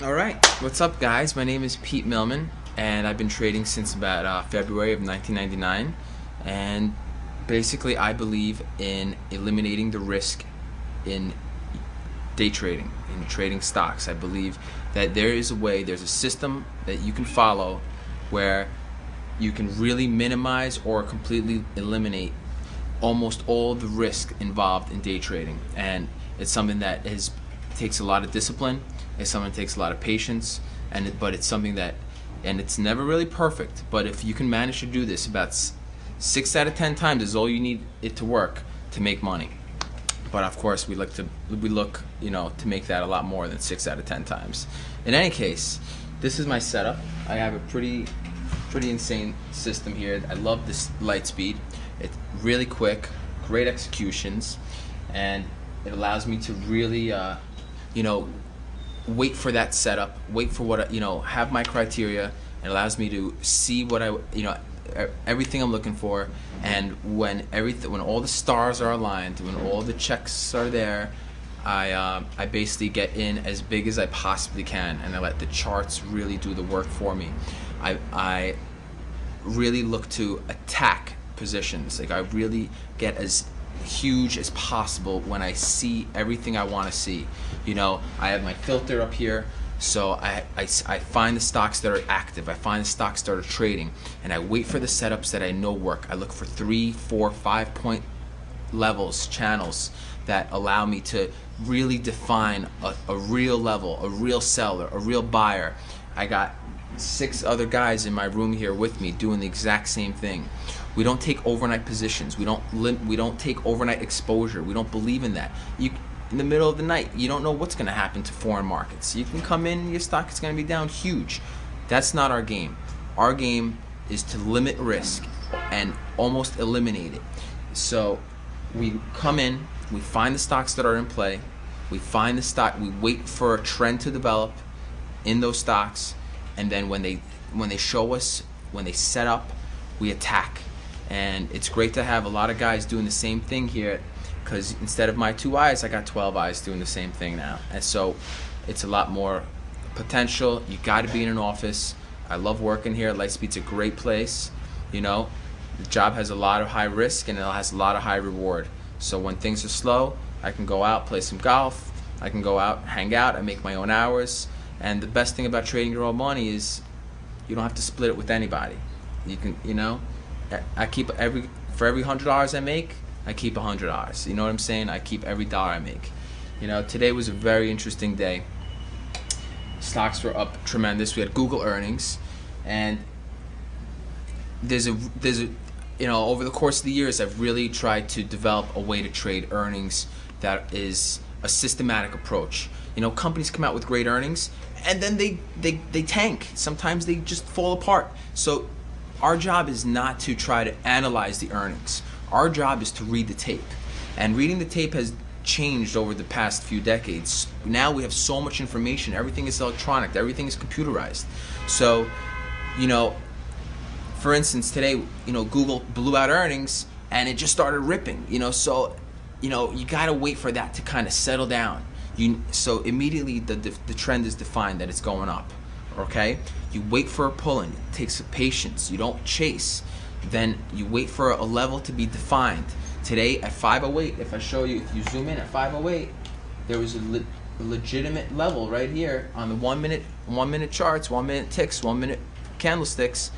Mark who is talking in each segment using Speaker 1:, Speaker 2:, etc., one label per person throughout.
Speaker 1: Alright, what's up guys? My name is Pete Millman and I've been trading since about February of 1999, and basically I believe in eliminating the risk in day trading, in trading stocks. I believe that there is a way, there's a system that you can follow where you can really minimize or completely eliminate almost all the risk involved in day trading, and it's something that takes a lot of discipline. It's something that takes a lot of patience, but it's something that, and it's never really perfect, but if you can manage to do this about 6 out of 10 times is all you need it to work to make money. But of course we look to make that a lot more than 6 out of 10 times. In any case, this is my setup. I have a pretty insane system here. I love this light speed. It's really quick, great executions, and it allows me to really wait for that setup, wait for what have my criteria. It allows me to see what everything I'm looking for, and when all the stars are aligned, when all the checks are there, I basically get in as big as I possibly can, and I let the charts really do the work for me. I really look to attack positions. Like, I really get as huge as possible when I see everything I want to see. I have my filter up here, so I find the stocks that are active, I find the stocks that are trading, and I wait for the setups that I know work. I look for 3, 4, 5 point levels, channels that allow me to really define a real level, a real seller, a real buyer. I got 6 other guys in my room here with me doing the exact same thing. We don't take overnight positions. We don't take overnight exposure. We don't believe in that. In the middle of the night, you don't know what's going to happen to foreign markets. You can come in and your stock is going to be down huge. That's not our game. Our game is to limit risk and almost eliminate it. So we come in, we find the stocks that are in play, we wait for a trend to develop in those stocks, and then when they show us, when they set up, we attack. And it's great to have a lot of guys doing the same thing here, because instead of my 2 eyes, I got 12 eyes doing the same thing now. And so it's a lot more potential. You got to be in an office. I love working here. Lightspeed's a great place. The job has a lot of high risk and it has a lot of high reward. So when things are slow, I can go out, play some golf. I can go out, hang out. I make my own hours. And the best thing about trading your own money is you don't have to split it with anybody. You can, I keep for every $100 I make, I keep $100. You know what I'm saying? I keep every dollar I make. Today was a very interesting day. Stocks were up tremendous. We had Google earnings, and there's a over the course of the years, I've really tried to develop a way to trade earnings that is a systematic approach. Companies come out with great earnings, and then they tank. Sometimes they just fall apart. So our job is not to try to analyze the earnings. Our job is to read the tape. And reading the tape has changed over the past few decades. Now we have so much information. Everything is electronic. Everything is computerized. So, for instance, today, Google blew out earnings and it just started ripping. So, you got to wait for that to kind of settle down. So immediately the trend is defined that it's going up. Okay, you wait for a pull-in. It takes patience. You don't chase. Then you wait for a level to be defined. Today at 508, if I show you, if you zoom in at 508, there was a legitimate level right here on the 1 minute charts, 1 minute ticks, 1 minute candlesticks.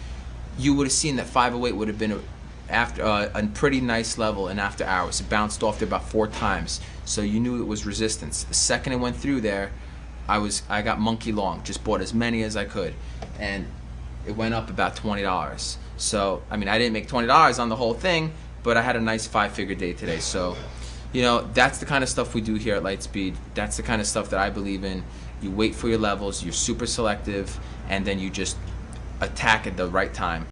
Speaker 1: You would have seen that 508 would have been a pretty nice level in after hours. It bounced off there about 4 times, so you knew it was resistance. The second it went through there, I got monkey long, just bought as many as I could, and it went up about $20. So I didn't make $20 on the whole thing, but I had a nice 5-figure day today. So that's the kind of stuff we do here at Lightspeed. That's the kind of stuff that I believe in. You wait for your levels, you're super selective, and then you just attack at the right time.